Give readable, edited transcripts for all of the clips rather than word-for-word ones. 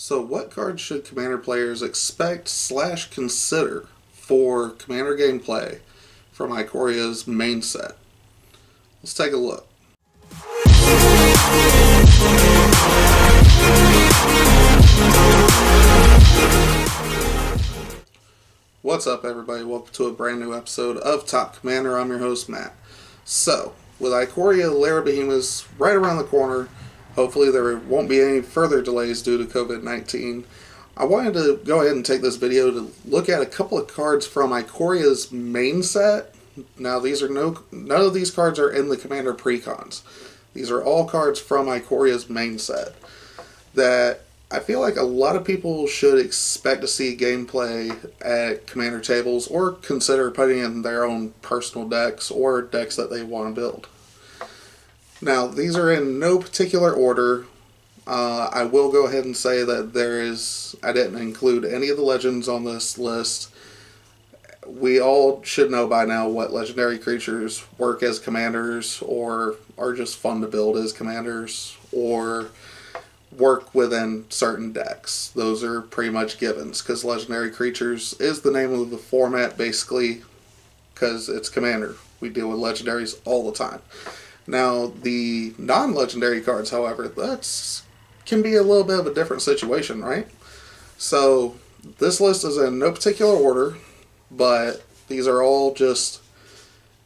So what cards should Commander players expect/consider for Commander gameplay from Ikoria's main set? Let's take a look. What's up, everybody? Welcome to a brand new episode of Top Commander. I'm your host, Matt. So, with Ikoria Lara Behemoths right around the corner, hopefully there won't be any further delays due to COVID-19, I wanted to go ahead and take this video to look at a couple of cards from Ikoria's main set. Now, none of these cards are in the Commander Precons. These are all cards from Ikoria's main set that I feel like a lot of people should expect to see gameplay at Commander tables or consider putting in their own personal decks or decks that they want to build. Now, these are in no particular order. I will go ahead and say that I didn't include any of the legends on this list. We all should know by now what legendary creatures work as commanders or are just fun to build as commanders or work within certain decks. Those are pretty much givens because legendary creatures is the name of the format basically because it's Commander. We deal with legendaries all the time. Now, the non-legendary cards, however, can be a little bit of a different situation, right? So, this list is in no particular order, but these are all just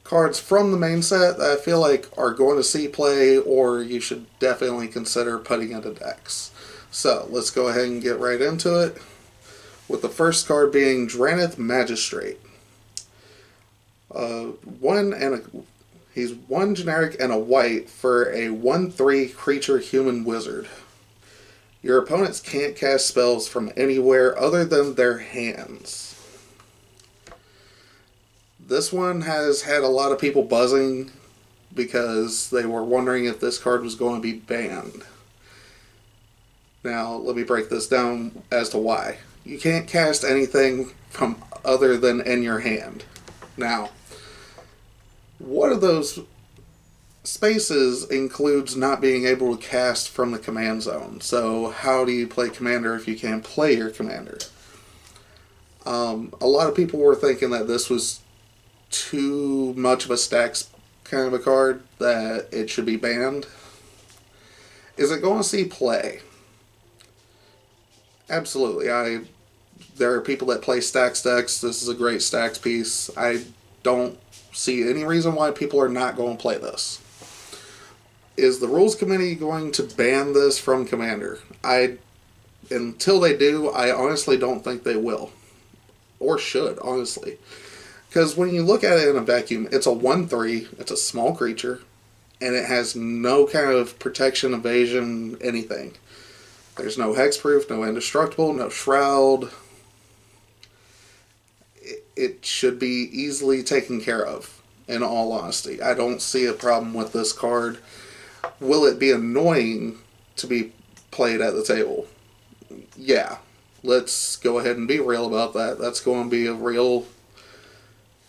cards from the main set that I feel like are going to see play or you should definitely consider putting into decks. So, let's go ahead and get right into it, with the first card being Dranith Magistrate. He's one generic and a white for a 1/3 creature human wizard. Your opponents can't cast spells from anywhere other than their hands. This one has had a lot of people buzzing because they were wondering if this card was going to be banned. Now, let me break this down as to why. You can't cast anything from other than in your hand. Now, one of those spaces includes not being able to cast from the command zone. So how do you play Commander if you can't play your Commander? A lot of people were thinking that this was too much of a stacks kind of a card, that it should be banned. Is it going to see play? Absolutely. There are people that play stacks decks. This is a great stacks piece. I don't see any reason why people are not going to play this. Is the rules committee going to ban this from Commander? Until they do, I honestly don't think they will. Or should, honestly. Because when you look at it in a vacuum, it's a 1/3, it's a small creature, and it has no kind of protection, evasion, anything. There's no hexproof, no indestructible, no shroud. It should be easily taken care of, in all honesty. I don't see a problem with this card. Will it be annoying to be played at the table? Yeah. Let's go ahead and be real about that. That's going to be a real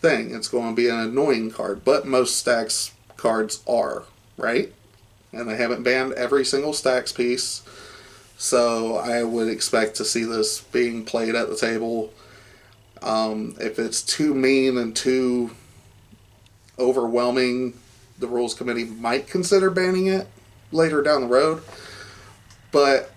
thing. It's going to be an annoying card, but most stacks cards are, right? And they haven't banned every single stacks piece, so I would expect to see this being played at the table. If it's too mean and too overwhelming, the rules committee might consider banning it later down the road. But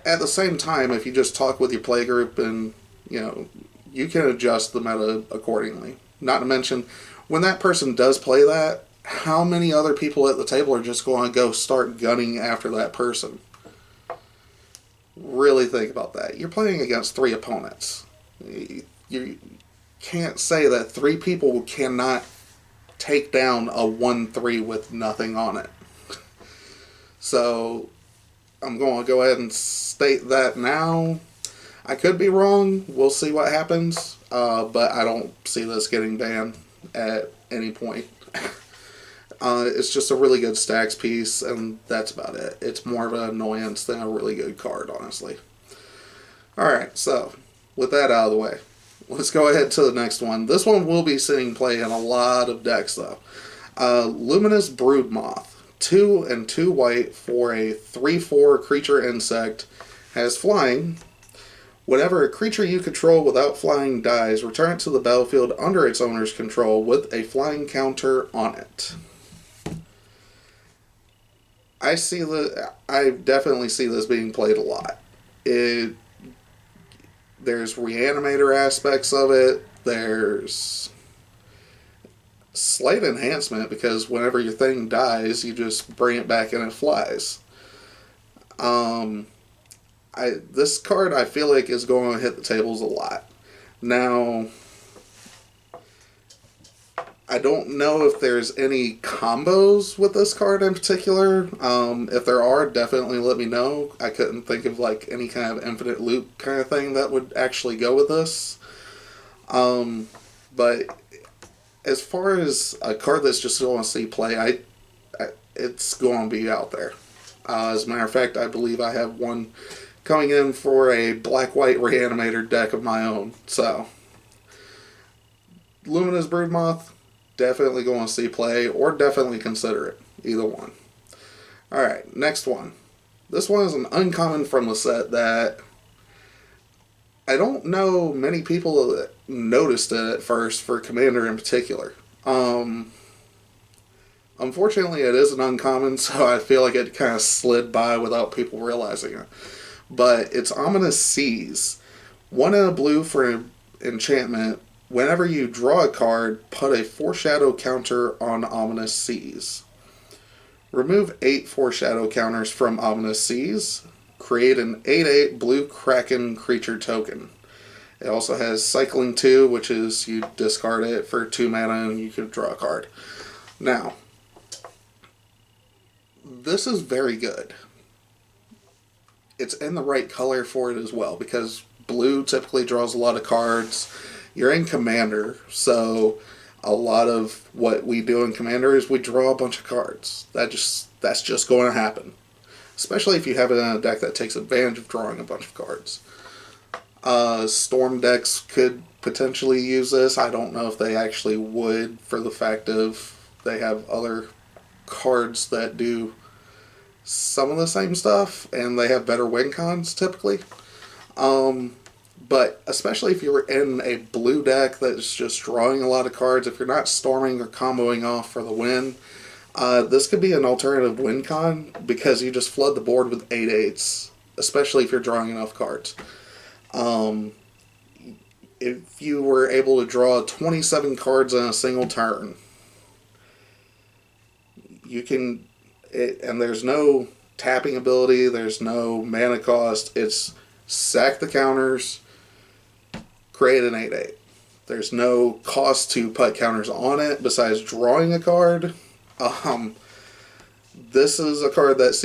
at the same time, if you just talk with your play group and, you can adjust the meta accordingly. Not to mention, when that person does play that, how many other people at the table are just going to go start gunning after that person? Really think about that. You're playing against 3 opponents. You can't say that 3 people cannot take down a 1/3 with nothing on it. So, I'm going to go ahead and state that now. I could be wrong. We'll see what happens. But I don't see this getting banned at any point. It's just a really good stacks piece, and that's about it. It's more of an annoyance than a really good card, honestly. Alright, so, with that out of the way, let's go ahead to the next one. This one will be seeing play in a lot of decks, though. Luminous Broodmoth. 2 and 2 white for a 3/4 creature insect. has flying. Whenever a creature you control without flying dies, return it to the battlefield under its owner's control with a flying counter on it. I definitely see this being played a lot. There's reanimator aspects of it. There's slight enhancement because whenever your thing dies, you just bring it back and it flies. This card I feel like is going to hit the tables a lot. Now, I don't know if there's any combos with this card in particular. If there are, definitely let me know. I couldn't think of like any kind of infinite loop kind of thing that would actually go with this. But as far as a card that's just going to see play, it's going to be out there. As a matter of fact, I believe I have one coming in for a black-white reanimator deck of my own. So, Luminous Broodmoth, definitely going to see play, or definitely consider it. Either one. Alright, next one. This one is an uncommon from the set that I don't know many people that noticed it at first for Commander in particular. Unfortunately, it is an uncommon, so I feel like it kind of slid by without people realizing it. But it's Ominous Seas. 1 and a blue for an enchantment. Whenever you draw a card, put a foreshadow counter on Ominous Seas. Remove 8 foreshadow counters from Ominous Seas. Create an 8/8 blue Kraken creature token. It also has Cycling 2, which is you discard it for 2 mana and you can draw a card. Now, this is very good. It's in the right color for it as well, because blue typically draws a lot of cards. You're in Commander, so a lot of what we do in Commander is we draw a bunch of cards. That's just going to happen. Especially if you have it in a deck that takes advantage of drawing a bunch of cards. Storm decks could potentially use this. I don't know if they actually would, for the fact of they have other cards that do some of the same stuff, and they have better win cons typically. But especially if you're in a blue deck that's just drawing a lot of cards, if you're not storming or comboing off for the win, this could be an alternative win con because you just flood the board with 8/8s, especially if you're drawing enough cards. If you were able to draw 27 cards in a single turn, you can, and there's no tapping ability, there's no mana cost, it's sack the counters, create an 8/8. There's no cost to put counters on it besides drawing a card. This is a card that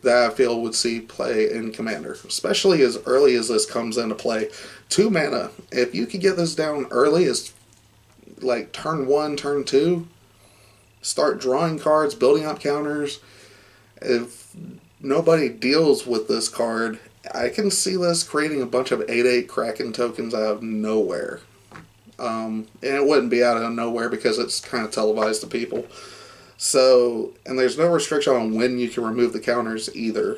I feel would see play in Commander, especially as early as this comes into play. 2 mana. If you could get this down early, as like turn 1, turn 2, start drawing cards, building up counters. If nobody deals with this card, I can see this creating a bunch of 8/8 Kraken tokens out of nowhere. And it wouldn't be out of nowhere because it's kind of televised to people. So, and there's no restriction on when you can remove the counters either.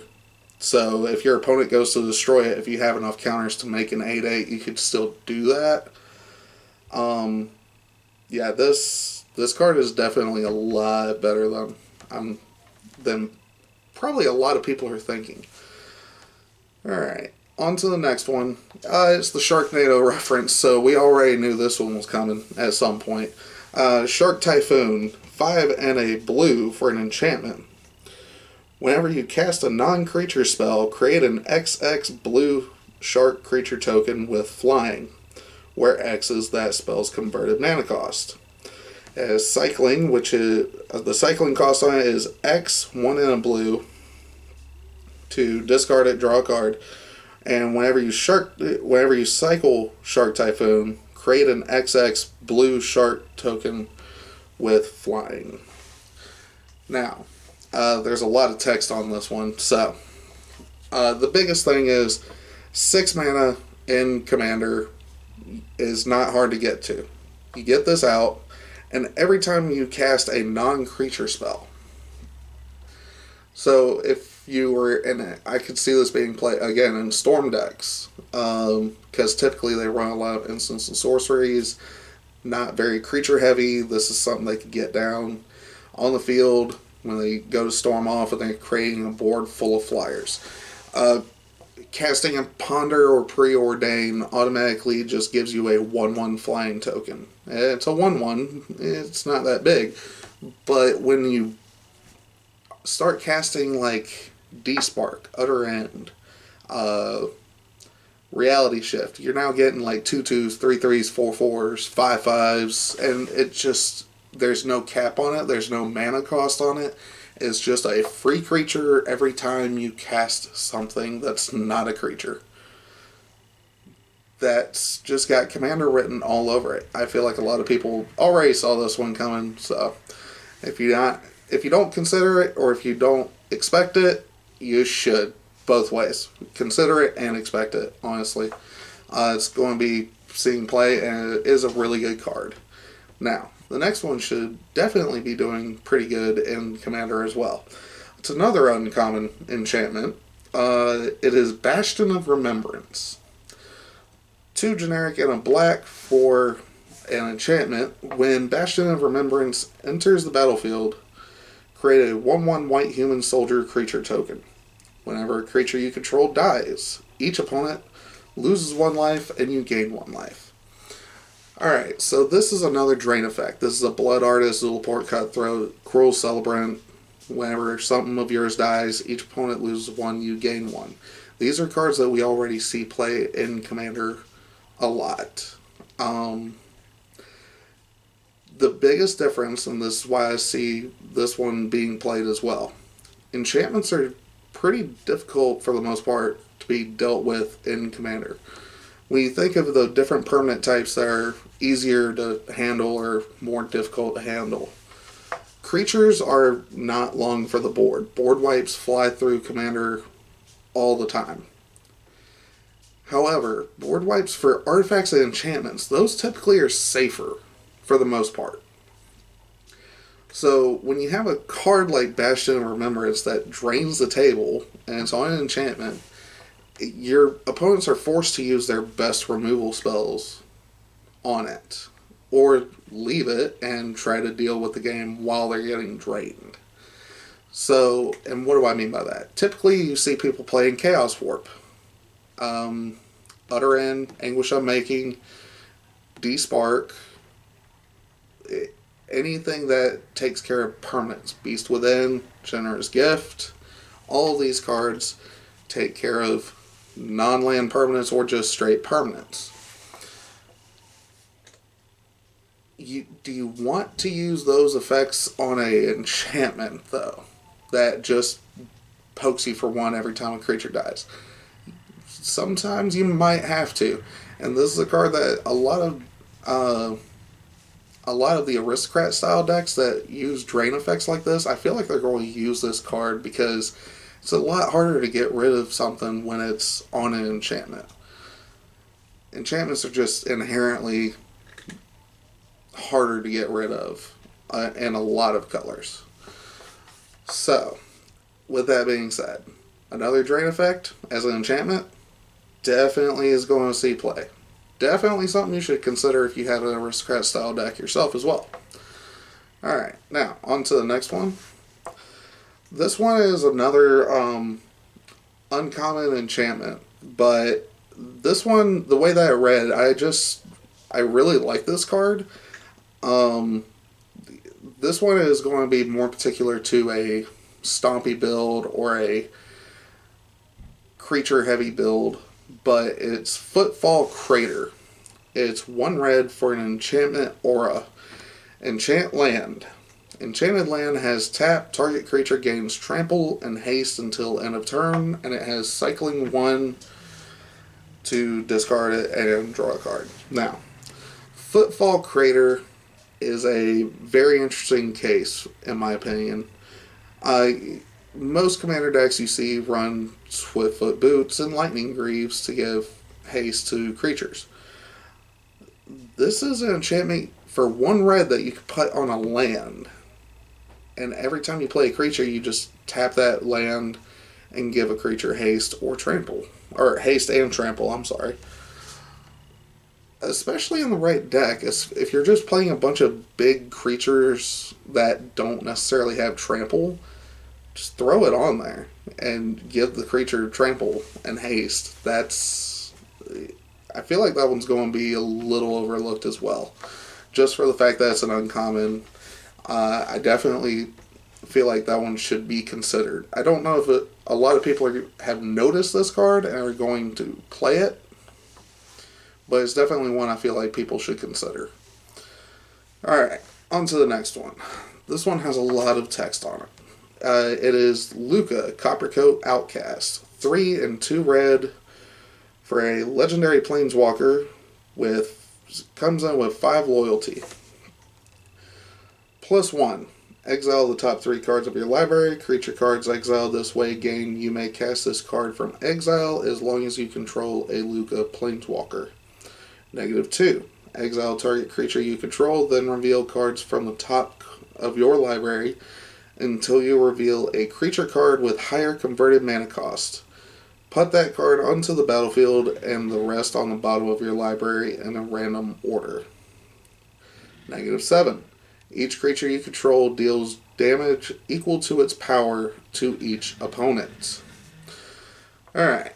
So if your opponent goes to destroy it, if you have enough counters to make an 8/8, you could still do that. Yeah, this card is definitely a lot better than probably a lot of people are thinking. Alright, on to the next one. It's the Sharknado reference, so we already knew this one was coming at some point. Shark Typhoon, 5 and a blue for an enchantment. Whenever you cast a non-creature spell, create an XX blue shark creature token with flying, where X is that spell's converted mana cost. As cycling, which is the cycling cost on it is X, 1 and a blue, to discard it, draw a card, and whenever you cycle Shark Typhoon, create an XX blue shark token with flying. Now, there's a lot of text on this one, so the biggest thing is 6 mana in Commander is not hard to get to. You get this out, and every time you cast a non-creature spell. So if you were in it, I could see this being played again in storm decks, because typically they run a lot of instants and sorceries, not very creature heavy. This is something they could get down on the field when they go to storm off and they're creating a board full of flyers. Uh, Casting a Ponder or Preordain automatically just gives you a 1/1 flying token. It's a 1/1, it's not that big, but when you start casting like D-Spark, Utter End, uh, Reality Shift, you're now getting like 2/2s, 3/3s, 4/4s, 5/5s, and it just, there's no cap on it, there's no mana cost on it. It's just a free creature every time you cast something that's not a creature. That's just got Commander written all over it. I feel like a lot of people already saw this one coming, so if you don't consider it or if you don't expect it, you should. Both ways. Consider it and expect it, honestly. It's going to be seeing play, and it is a really good card. Now, the next one should definitely be doing pretty good in Commander as well. It's another uncommon enchantment. It is Bastion of Remembrance. 2 generic and a black for an enchantment. When Bastion of Remembrance enters the battlefield, create a 1/1 white human soldier creature token. Whenever a creature you control dies, each opponent loses 1 life and you gain 1 life. Alright, so this is another drain effect. This is a Blood Artist, Zulaport Cutthroat, Cruel Celebrant. Whenever something of yours dies, each opponent loses 1, you gain 1. These are cards that we already see play in Commander a lot. The biggest difference, and this is why I see this one being played as well, enchantments are pretty difficult for the most part to be dealt with in Commander. When you think of the different permanent types that are easier to handle or more difficult to handle, creatures are not long for the board. Board wipes fly through Commander all the time. However, board wipes for artifacts and enchantments, those typically are safer for the most part. So when you have a card like Bastion of Remembrance that drains the table and it's on an enchantment, your opponents are forced to use their best removal spells on it, or leave it and try to deal with the game while they're getting drained. So, and what do I mean by that? Typically you see people playing Chaos Warp, Utter End, Anguish Unmaking, D-Spark, anything that takes care of permanents. Beast Within, Generous Gift, all of these cards take care of non-land permanents or just straight permanents. Do you want to use those effects on a enchantment, though, that just pokes you for 1 every time a creature dies? Sometimes you might have to, and this is a card that a lot of the aristocrat style decks that use drain effects like this, I feel like they're going to use this card because it's a lot harder to get rid of something when it's on an enchantment. Enchantments are just inherently harder to get rid of in a lot of colors. So, with that being said, another drain effect as an enchantment definitely is going to see play. Definitely something you should consider if you have an aristocrat style deck yourself as well. Alright, now on to the next one. This one is another uncommon enchantment, but this one, the way that I read, I really like this card. This one is going to be more particular to a stompy build or a creature heavy build, but it's Footfall Crater. It's 1 red for an enchantment aura. Enchant land. Enchanted land has tap, target creature gains trample and haste until end of turn, and it has cycling 1 to discard it and draw a card. Now, Footfall Crater is a very interesting case, in my opinion. Most commander decks you see run Swiftfoot Boots and Lightning Greaves to give haste to creatures. This is an enchantment for 1 red that you can put on a land. And every time you play a creature, you just tap that land and give a creature haste or trample. Or haste and trample, I'm sorry. Especially in the right deck, if you're just playing a bunch of big creatures that don't necessarily have trample, just throw it on there and give the creature trample and haste. I feel like that one's going to be a little overlooked as well. Just for the fact that it's an uncommon, I definitely feel like that one should be considered. I don't know if a lot of people have noticed this card and are going to play it, but it's definitely one I feel like people should consider. Alright, on to the next one. This one has a lot of text on it. It is Luca, Coppercoat Outcast. 3 and 2 red for a legendary planeswalker comes in with 5 loyalty. +1. Exile the top 3 cards of your library. Creature cards exiled this way gain. You may cast this card from exile as long as you control a Luca planeswalker. -2. Exile target creature you control, then reveal cards from the top of your library until you reveal a creature card with higher converted mana cost. Put that card onto the battlefield and the rest on the bottom of your library in a random order. -7. Each creature you control deals damage equal to its power to each opponent. Alright,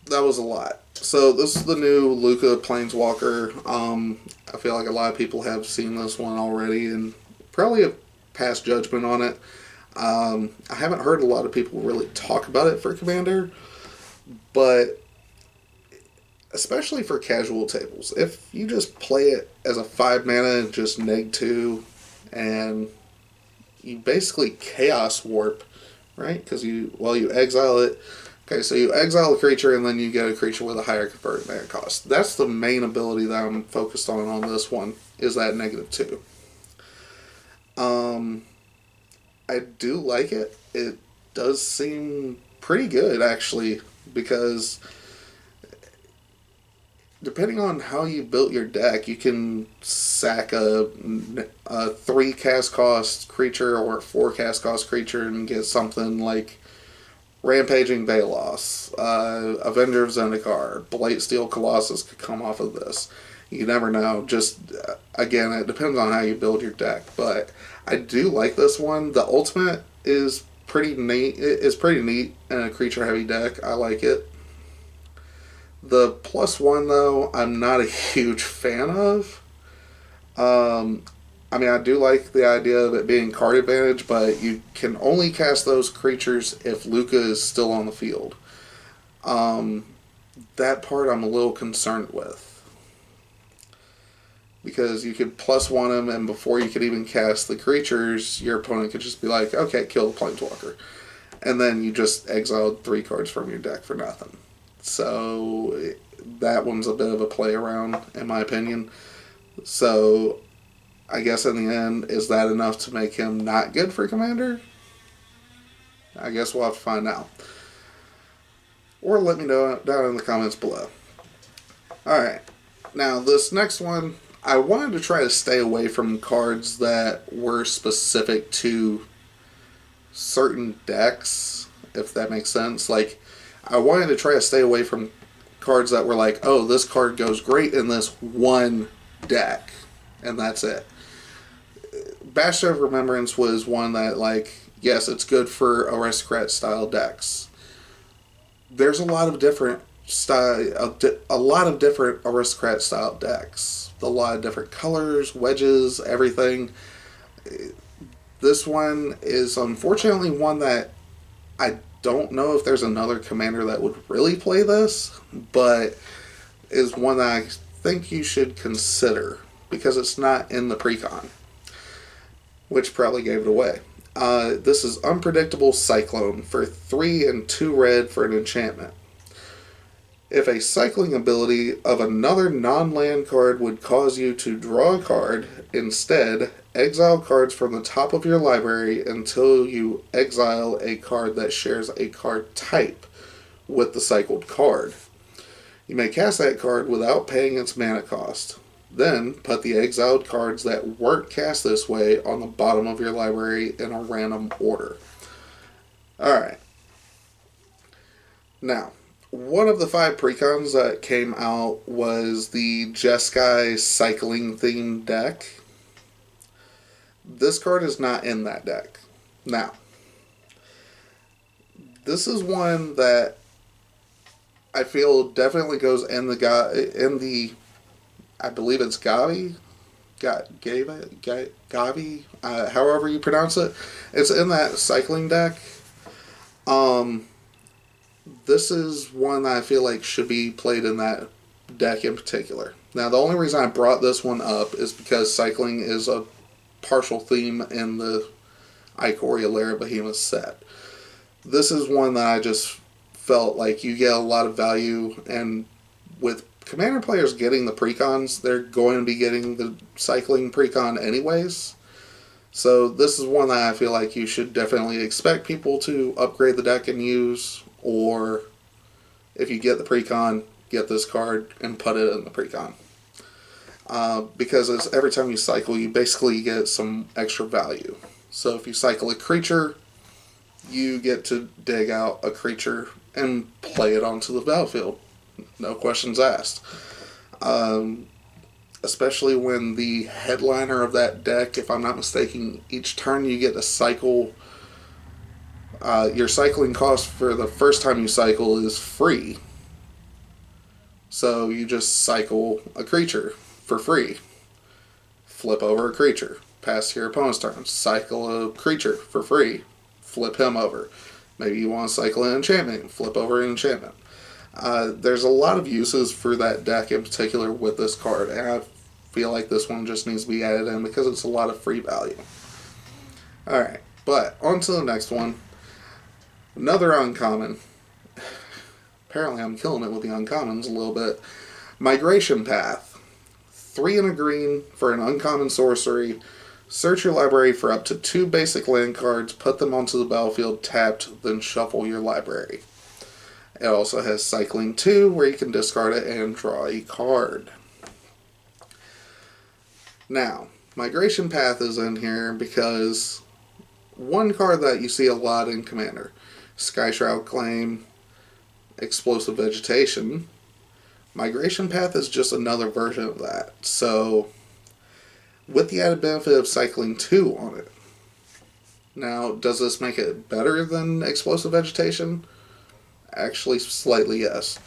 that was a lot. So this is the new Luca Planeswalker. I feel like a lot of people have seen this one already and probably have passed judgment on it. I haven't heard a lot of people really talk about it for Commander, but especially for casual tables, if you just play it as a 5 mana and just -2, and you basically Chaos Warp, right? Because you exile it. Okay, so you exile a creature and then you get a creature with a higher converted mana cost. That's the main ability that I'm focused on this one, is that -2. I do like it. It does seem pretty good, actually, because depending on how you built your deck, you can sack a 3 cast cost creature or a 4 cast cost creature and get something like Rampaging Velos, Avenger of Zendikar, Blightsteel Colossus could come off of this. You never know. Just, again, it depends on how you build your deck. But I do like this one. The ultimate is pretty neat. It's pretty neat in a creature-heavy deck. I like it. The +1, though, I'm not a huge fan of. I mean, I do like the idea of it being card advantage, but you can only cast those creatures if Luca is still on the field. That part I'm a little concerned with. Because you could +1 him, and before you could even cast the creatures, your opponent could just be like, okay, kill the Planeswalker. And then you just exiled 3 cards from your deck for nothing. So that one's a bit of a play around, in my opinion. So I guess in the end, is that enough to make him not good for Commander? I guess we'll have to find out. Or let me know down in the comments below. Alright, now this next one, I wanted to try to stay away from cards that were specific to certain decks, if that makes sense. Like, I wanted to try to stay away from cards that were like, oh, this card goes great in this one deck, and that's it. Bastion of Remembrance was one that, like, yes, it's good for aristocrat style decks. There's a lot of different aristocrat style decks. A lot of different colors, wedges, everything. This one is unfortunately one that I don't know if there's another commander that would really play this, but is one that I think you should consider because it's not in the precon, which probably gave it away. This is Unpredictable Cyclone for 3 and 2 red for an enchantment. If a cycling ability of another non-land card would cause you to draw a card, instead, exile cards from the top of your library until you exile a card that shares a card type with the cycled card. You may cast that card without paying its mana cost. Then, put the exiled cards that weren't cast this way on the bottom of your library in a random order. Alright. Now, one of the 5 precons that came out was the Jeskai cycling themed deck. This card is not in that deck. Now, this is one that I feel definitely goes in the I believe it's Gavi, Gavi, however you pronounce it. It's in that cycling deck. This is one that I feel like should be played in that deck in particular. Now, the only reason I brought this one up is because cycling is a partial theme in the Ikoria Lara Behemoth set. This is one that I just felt like you get a lot of value, and with Commander players getting the precons, they're going to be getting the cycling precon anyways. So this is one that I feel like you should definitely expect people to upgrade the deck and use, or if you get the precon, get this card and put it in the precon. Because it's, every time you cycle, you basically get some extra value. So if you cycle a creature, you get to dig out a creature and play it onto the battlefield. No questions asked. Especially when the headliner of that deck, if I'm not mistaken, each turn you get to cycle. Your cycling cost for the first time you cycle is free. So you just cycle a creature for free. Flip over a creature. Pass your opponent's turn. Cycle a creature for free. Flip him over. Maybe you want to cycle an enchantment. Flip over an enchantment. There's a lot of uses for that deck in particular with this card, and I feel like this one just needs to be added in because it's a lot of free value. Alright, but on to the next one. Another uncommon. Apparently I'm killing it with the uncommons a little bit. Migration Path. 3 and a green for an uncommon sorcery. Search your library for up to 2 basic land cards, put them onto the battlefield tapped, then shuffle your library. It also has Cycling 2, where you can discard it and draw a card. Now, Migration Path is in here because one card that you see a lot in Commander, Skyshroud Claim, Explosive Vegetation. Migration Path is just another version of that. So, with the added benefit of Cycling 2 on it. Now, does this make it better than Explosive Vegetation? Actually, slightly yes.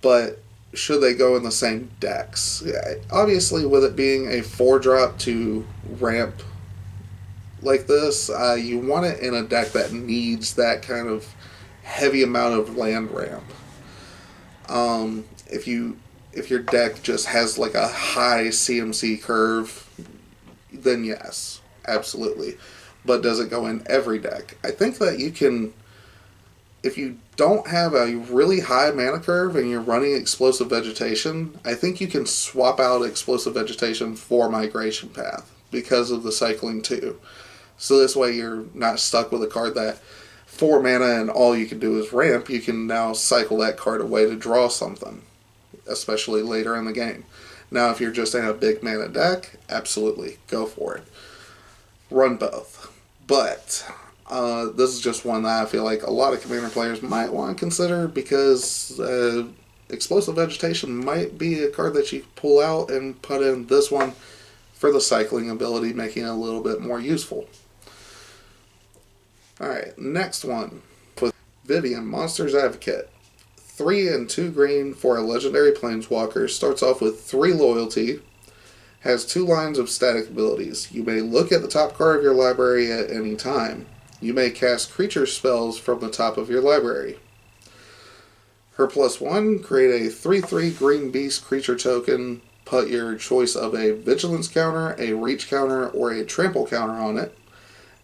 But should they go in the same decks? Yeah, obviously, with it being a 4-drop to ramp like this, you want it in a deck that needs that kind of heavy amount of land ramp. If your deck just has like a high CMC curve, then yes, absolutely. But does it go in every deck? I think that you can, if you don't have a really high mana curve and you're running Explosive Vegetation, I think you can swap out Explosive Vegetation for Migration Path because of the Cycling 2. So this way you're not stuck with a card that 4 mana and all you can do is ramp. You can now cycle that card away to draw something, especially later in the game. Now if you're just in a big mana deck, absolutely, go for it. Run both. But this is just one that I feel like a lot of Commander players might want to consider because Explosive Vegetation might be a card that you pull out and put in this one for the cycling ability, making it a little bit more useful. Alright, next one. With Vivian, Monster's Advocate. 3 and 2 green for a legendary planeswalker. Starts off with 3 loyalty. Has 2 lines of static abilities. You may look at the top card of your library at any time. You may cast creature spells from the top of your library. Her +1, create a 3/3 green beast creature token. Put your choice of a vigilance counter, a reach counter, or a trample counter on it.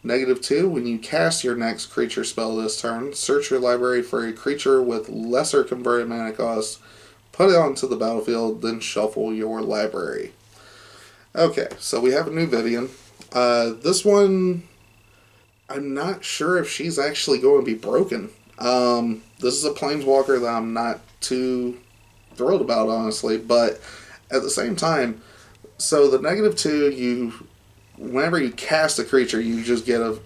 -2, when you cast your next creature spell this turn, search your library for a creature with lesser converted mana cost, put it onto the battlefield, then shuffle your library. Okay, so we have a new Vivian. This one, I'm not sure if she's actually going to be broken. This is a planeswalker that I'm not too thrilled about, honestly, but at the same time, so the -2, whenever you cast a creature, you just get a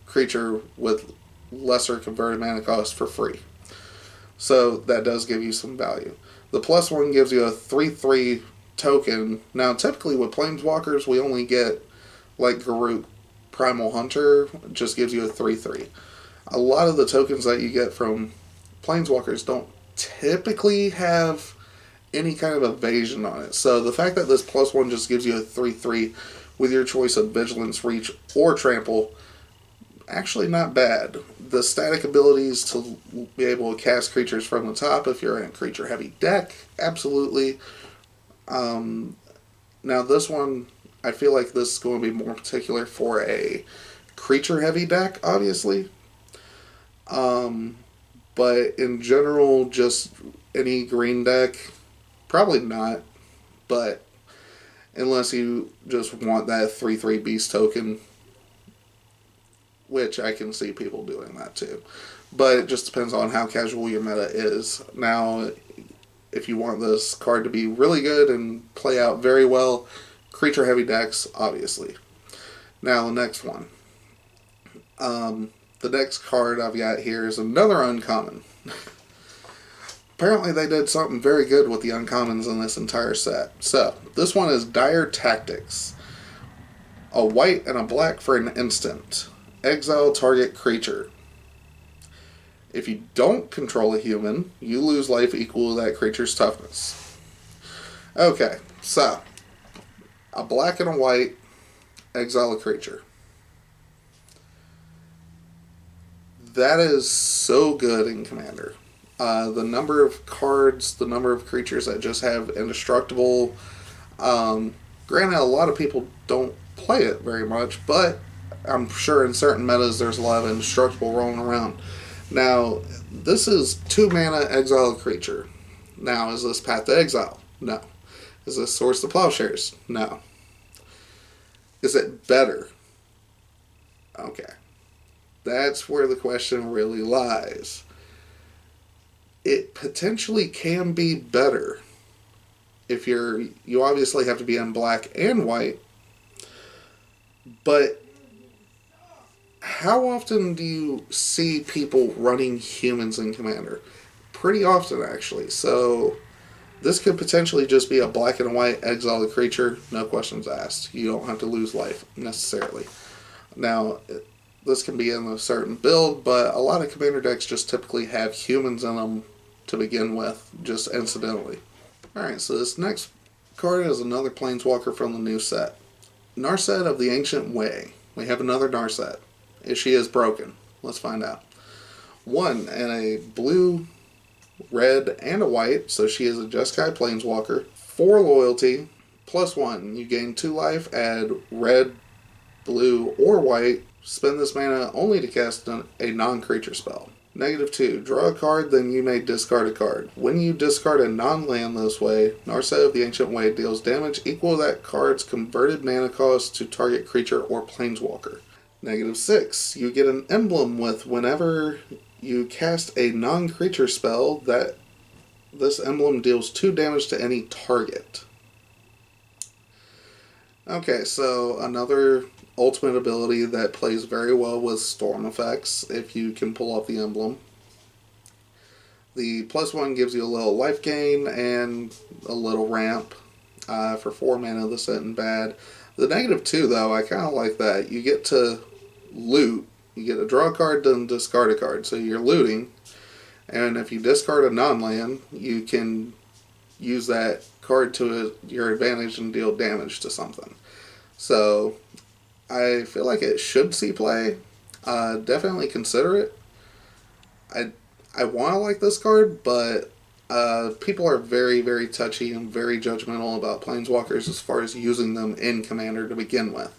creature with lesser converted mana cost for free. So that does give you some value. The plus one gives you a 3/3 token. Now, typically with Planeswalkers, we only get, like Garuk Primal Hunter, just gives you a 3/3. A lot of the tokens that you get from Planeswalkers don't typically have any kind of evasion on it. So the fact that this plus one just gives you a 3/3 with your choice of Vigilance, Reach, or Trample, actually not bad. The static abilities to be able to cast creatures from the top if you're in a creature heavy deck, absolutely. Now this one, I feel like this is going to be more particular for a creature heavy deck, obviously. But in general, just any green deck, probably not. But unless you just want that 3/3 beast token, which I can see people doing that too. But it just depends on how casual your meta is. Now, if you want this card to be really good and play out very well, creature heavy decks, obviously. Now, the next one. The next card I've got here is another uncommon. Apparently they did something very good with the uncommons in this entire set. So, this one is Dire Tactics. A white and a black for an instant. Exile target creature. If you don't control a human, you lose life equal to that creature's toughness. Okay, so a black and a white, exile a creature. That is so good in Commander. The number of cards, the number of creatures that just have indestructible. Granted, a lot of people don't play it very much, but I'm sure in certain metas there's a lot of indestructible rolling around. Now, this is 2 mana, exile a creature. Now, is this Path to Exile? No. Is this Swords to Plowshares? No. Is it better? Okay. That's where the question really lies. It potentially can be better. If you obviously have to be in black and white, but how often do you see people running humans in Commander? Pretty often, actually. So this could potentially just be a black and white, exile the creature, no questions asked. You don't have to lose life, necessarily. Now, this can be in a certain build, but a lot of Commander decks just typically have humans in them to begin with, just incidentally. Alright, so this next card is another Planeswalker from the new set. Narset of the Ancient Way. We have another Narset. If she is broken. Let's find out. 1 and a blue, red, and a white, so she is a Jeskai Planeswalker. 4 loyalty, +1. You gain 2 life, add red, blue, or white. Spend this mana only to cast a non-creature spell. -2. Draw a card, then you may discard a card. When you discard a non-land this way, Narset of the Ancient Way deals damage equal to that card's converted mana cost to target creature or Planeswalker. -6. You get an emblem with whenever you cast a non-creature spell that this emblem deals 2 damage to any target. Okay, so another ultimate ability that plays very well with storm effects if you can pull off the emblem. The +1 gives you a little life gain and a little ramp for 4 mana. This isn't bad. The -2, though, I kind of like that. You get to loot. You get to draw a card, then discard a card. So you're looting. And if you discard a non-land, you can use that card to your advantage and deal damage to something. So I feel like it should see play. Definitely consider it. I want to like this card, but people are very, very touchy and very judgmental about Planeswalkers as far as using them in Commander to begin with.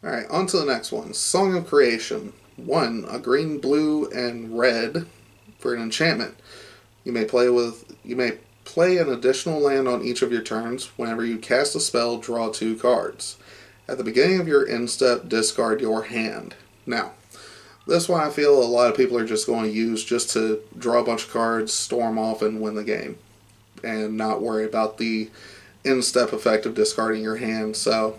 Alright, on to the next one. Song of Creation. 1, a green, blue, and red for an enchantment. You may play an additional land on each of your turns. Whenever you cast a spell, draw 2 cards. At the beginning of your end step, discard your hand. Now, this one I feel a lot of people are just going to use just to draw a bunch of cards, storm off, and win the game. And not worry about the end step effect of discarding your hand. So,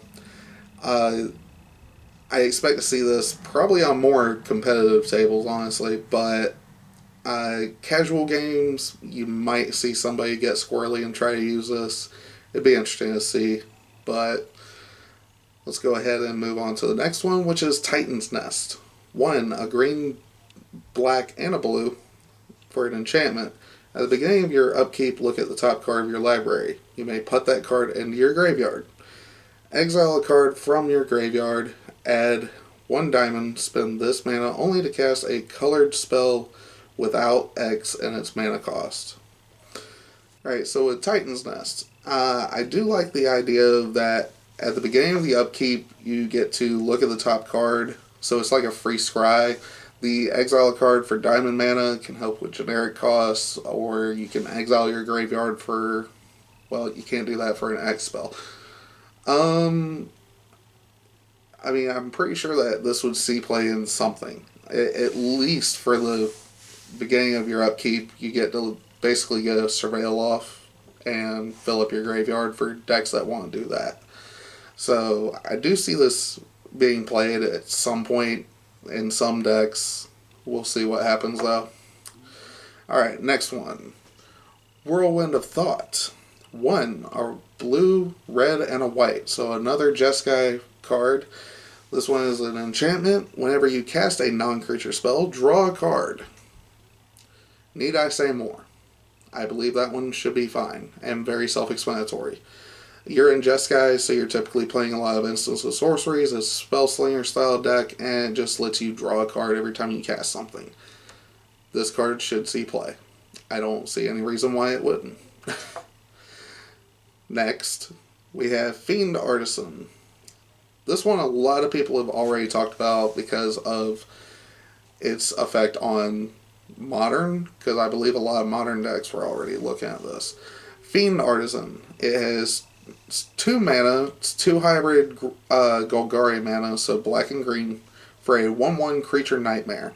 I expect to see this probably on more competitive tables, honestly, but Casual games, you might see somebody get squirrely and try to use this. It'd be interesting to see. But let's go ahead and move on to the next one, which is Titan's Nest. One, a green, black, and a blue for an enchantment. At the beginning of your upkeep, look at the top card of your library. You may put that card into your graveyard. Exile a card from your graveyard, add 1 diamond, spend this mana only to cast a colored spell without X in its mana cost. Alright, so with Titan's Nest, I do like the idea that at the beginning of the upkeep, you get to look at the top card, so it's like a free scry. The exile card for diamond mana can help with generic costs, or you can exile your graveyard for, well, you can't do that for an X spell. I mean, I'm pretty sure that this would see play in something. At least for the beginning of your upkeep, you get to basically get a surveil off and fill up your graveyard for decks that want to do that. So I do see this being played at some point in some decks. We'll see what happens though. Alright, next one. Whirlwind of Thought. 1, a blue, red, and a white. So another Jeskai card. This one is an enchantment. Whenever you cast a non-creature spell, draw a card. Need I say more? I believe that one should be fine and very self-explanatory. You're in Jeskai, so you're typically playing a lot of instants of sorceries, a spell slinger style deck, and it just lets you draw a card every time you cast something. This card should see play. I don't see any reason why it wouldn't. Next, we have Fiend Artisan. This one a lot of people have already talked about because of its effect on Modern, because I believe a lot of Modern decks were already looking at this. Fiend Artisan. It has 2 mana, it's 2 hybrid Golgari mana, so black and green, for a 1/1 creature nightmare.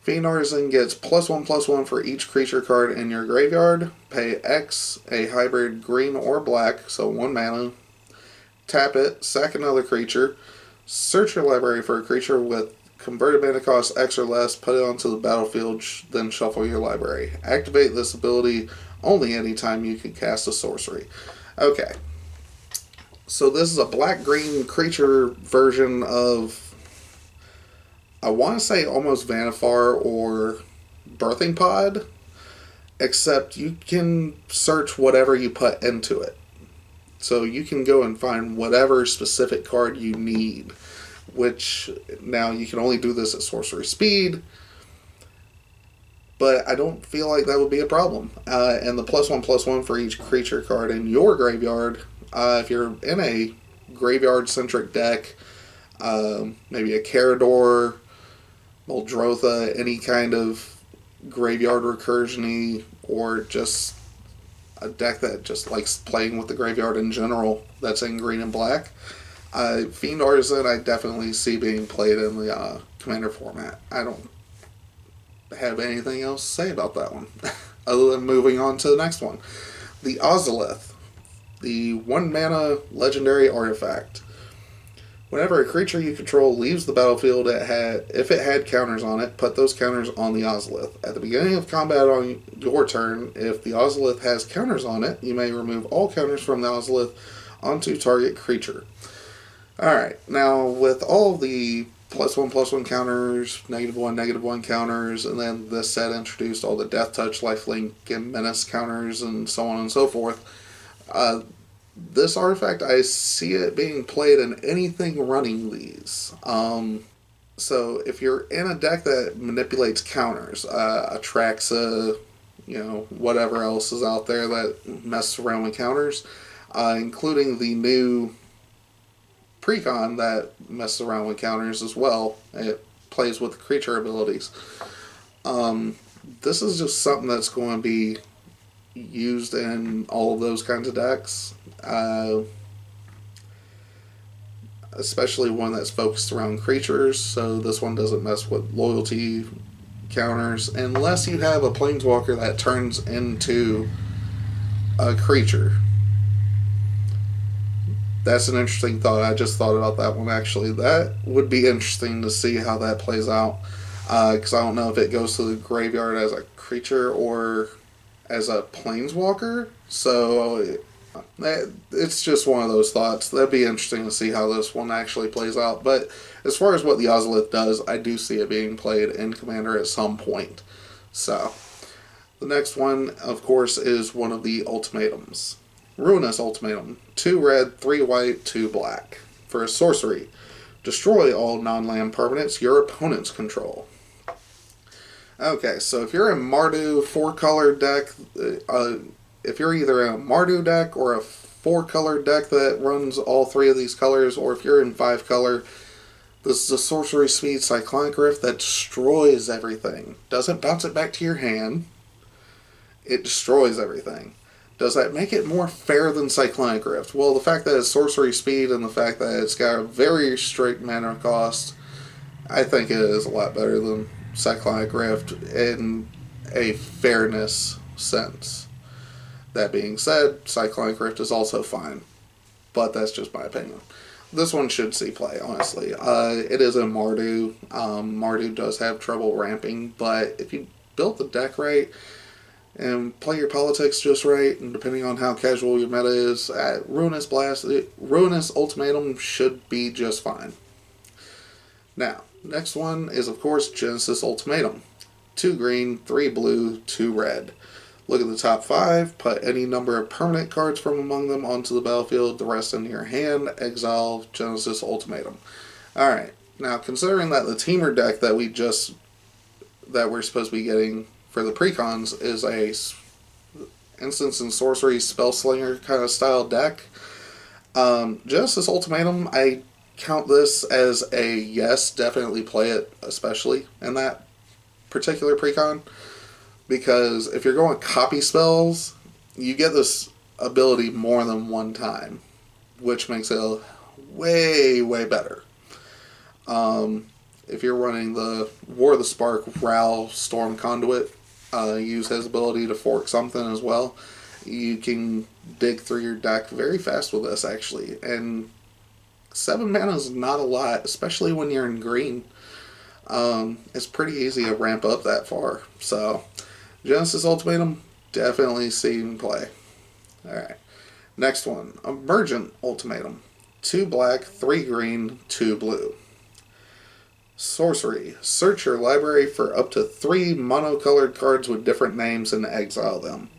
Fiend Artisan gets +1/+1 for each creature card in your graveyard. Pay X, a hybrid green or black, so 1 mana. Tap it, sack another creature. Search your library for a creature with converted mana cost X or less, put it onto the battlefield, then shuffle your library. Activate this ability only anytime you can cast a sorcery. Okay. So this is a black-green creature version of, I want to say almost Vanifar or Birthing Pod, except you can search whatever you put into it. So you can go and find whatever specific card you need, which now you can only do this at sorcery speed, but I don't feel like that would be a problem. And the +1/+1 for each creature card in your graveyard, if you're in a graveyard-centric deck, maybe a Carador, Muldrotha, any kind of graveyard recursion-y, or just a deck that just likes playing with the graveyard in general that's in green and black, Fiend Artisan I definitely see being played in the Commander format. I don't have anything else to say about that one, other than moving on to the next one. The Ozolith, the 1 mana legendary artifact. Whenever a creature you control leaves the battlefield, if it had counters on it, put those counters on the Ozolith. At the beginning of combat on your turn, if the Ozolith has counters on it, you may remove all counters from the Ozolith onto target creature. Alright, now with all the +1/+1 counters, -1/-1 counters, and then this set introduced all the Death Touch, Lifelink, and Menace counters, and so on and so forth, this artifact, I see it being played in anything running these. So if you're in a deck that manipulates counters, Atraxa, whatever else is out there that messes around with counters, including the new Precon that messes around with counters as well. It plays with creature abilities. This is just something that's going to be used in all of those kinds of decks. Especially one that's focused around creatures, so this one doesn't mess with loyalty counters unless you have a planeswalker that turns into a creature. That's an interesting thought. I just thought about that one actually. That would be interesting to see how that plays out. because I don't know if it goes to the graveyard as a creature or as a planeswalker. So it's just one of those thoughts. That'd be interesting to see how this one actually plays out. But as far as what the Ozolith does, I do see it being played in Commander at some point. So the next one, of course, is one of the ultimatums. Ruinous Ultimatum. 2 red, 3 white, 2 black. For a sorcery, destroy all non-land permanents your opponents control. Okay, so if you're a Mardu 4-color deck, if you're either a Mardu deck or a 4-color deck that runs all 3 of these colors, or if you're in 5-color, this is a sorcery speed Cyclonic Rift that destroys everything. Doesn't bounce it back to your hand. It destroys everything. Does that make it more fair than Cyclonic Rift? Well, the fact that it's sorcery speed and the fact that it's got a very strict mana cost, I think it is a lot better than Cyclonic Rift in a fairness sense. That being said, Cyclonic Rift is also fine, but that's just my opinion. This one should see play, honestly. It is a Mardu. Mardu does have trouble ramping, but if you build the deck right and play your politics just right, and depending on how casual your meta is, Ruinous Ultimatum should be just fine. Now, next one is, of course, Genesis Ultimatum. 2 green, 3 blue, 2 red. Look at the top 5, put any number of permanent cards from among them onto the battlefield, the rest into your hand, exile Genesis Ultimatum. Alright, now considering that the teamer deck that we're supposed to be getting for the precons is a instance and sorcery spellslinger kind of style deck, Genesis Ultimatum, I count this as a yes, definitely play it, especially in that particular precon. Because if you're going copy spells, you get this ability more than one time, which makes it way, way better. If you're running the War of the Spark, Ral, Storm Conduit, use his ability to fork something as well. You can dig through your deck very fast with this, actually. And 7 mana is not a lot, especially when you're in green. It's pretty easy to ramp up that far. So, Genesis Ultimatum, definitely seen play. Alright. Next one, Emergent Ultimatum. 2 black, 3 green, 2 blue. Sorcery. Search your library for up to 3 monocolored cards with different names and exile them.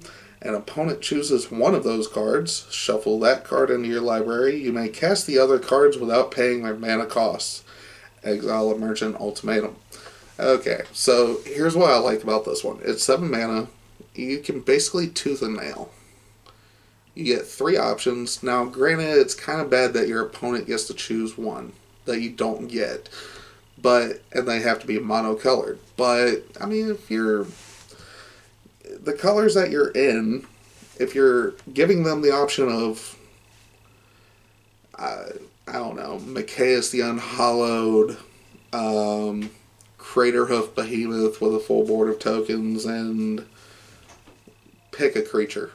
An opponent chooses one of those cards, shuffle that card into your library. You may cast the other cards without paying their mana costs. Exile Emergent Ultimatum. Okay, so here's what I like about this one. It's 7 mana. You can basically tooth and nail. You get 3 options. Now, granted, it's kind of bad that your opponent gets to choose one that you don't get. And they have to be monocolored. But, I mean, if you're... the colors that you're in, if you're giving them the option of... I don't know, Mikaeus the Unhallowed... Craterhoof Behemoth with a full board of tokens, and pick a creature.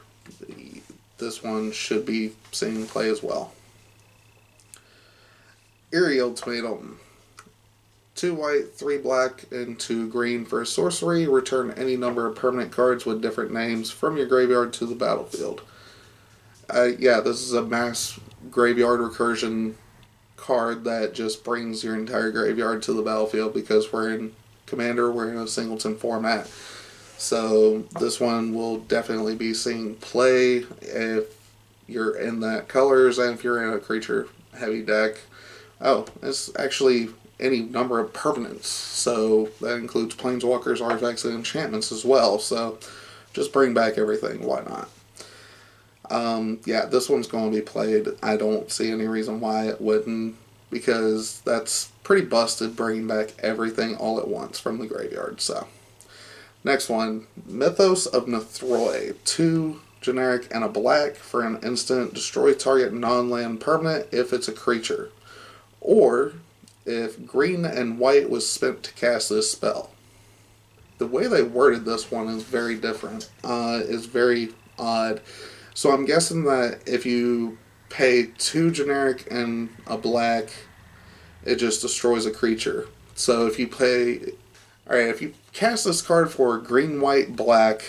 This one should be seeing play as well. Eerie Ultimatum. 2 white, 3 black, and 2 green for a sorcery. Return any number of permanent cards with different names from your graveyard to the battlefield. Yeah, this is a mass graveyard recursion card that just brings your entire graveyard to the battlefield, because we're in Commander, we're in a singleton format. So this one will definitely be seeing play if you're in that colors and if you're in a creature heavy deck. Oh, it's actually any number of permanents, so that includes planeswalkers, artifacts, and enchantments as well. So just bring back everything, why not? Yeah, this one's going to be played. I don't see any reason why it wouldn't, because that's pretty busted, bringing back everything all at once from the graveyard. So, next one, Mythos of Nethroi. 2 generic and a black for an instant. Destroy target non-land permanent if it's a creature, or if green and white was spent to cast this spell. The way they worded this one is very different. Is very odd. So I'm guessing that if you pay 2 generic and a black, it just destroys a creature. So if you pay... Alright, if you cast this card for green, white, black,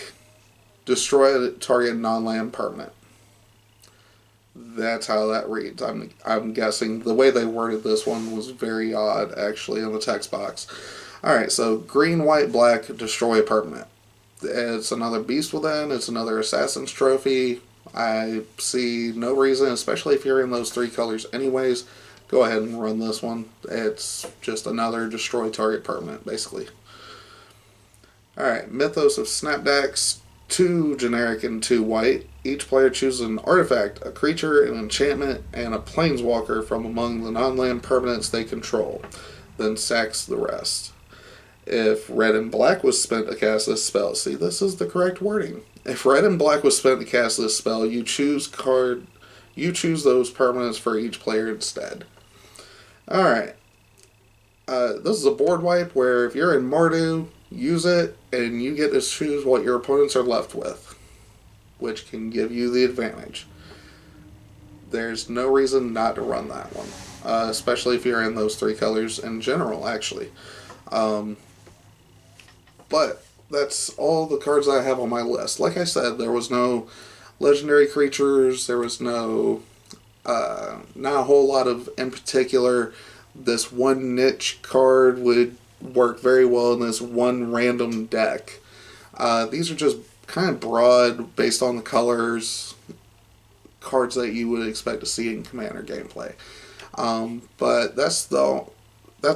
destroy a target non-land permanent. That's how that reads. I'm guessing the way they worded this one was very odd, actually, in the text box. Alright, so green, white, black, destroy a permanent. It's another Beast Within, it's another Assassin's Trophy. I see no reason, especially if you're in those 3 colors anyways, go ahead and run this one. It's just another destroy target permanent, basically. Alright, Mythos of Snapbacks, 2 generic and 2 white. Each player chooses an artifact, a creature, an enchantment, and a planeswalker from among the non-land permanents they control, then sacks the rest. If red and black was spent to cast this spell, see, this is the correct wording. If red and black was spent to cast this spell, you choose those permanents for each player instead. Alright. This is a board wipe where if you're in Mardu, use it, and you get to choose what your opponents are left with, which can give you the advantage. There's no reason not to run that one, especially if you're in those 3 colors in general, actually. But that's all the cards I have on my list. Like I said, there was no legendary creatures, there was no, not a whole lot of, in particular, this one niche card would work very well in this one random deck. These are just kind of broad, based on the colors, cards that you would expect to see in Commander gameplay. But that's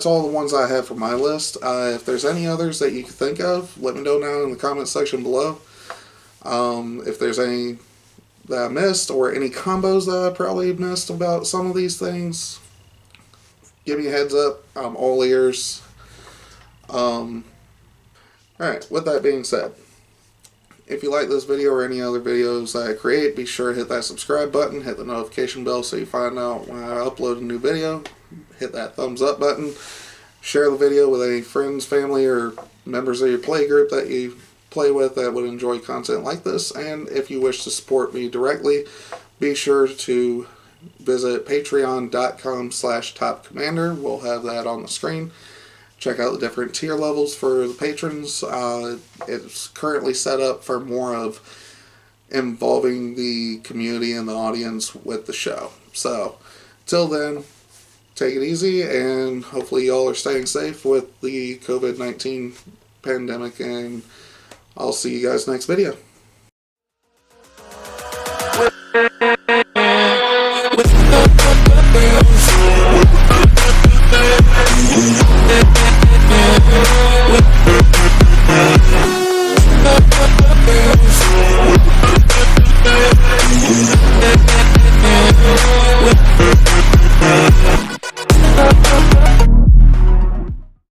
all the ones I have for my list. If there's any others that you can think of, let me know down in the comment section below. If there's any that I missed, or any combos that I probably missed about some of these things, give me a heads up. I'm all ears. Alright, with that being said, if you like this video or any other videos that I create, be sure to hit that subscribe button, hit the notification bell so you find out when I upload a new video, hit that thumbs up button, share the video with any friends, family, or members of your play group that you play with that would enjoy content like this, and if you wish to support me directly, be sure to visit patreon.com/topcommander. We'll have that on the screen. Check out the different tier levels for the patrons. It's currently set up for more of involving the community and the audience with the show. So, till then, take it easy, and hopefully y'all are staying safe with the COVID-19 pandemic, and I'll see you guys next video. Yeah.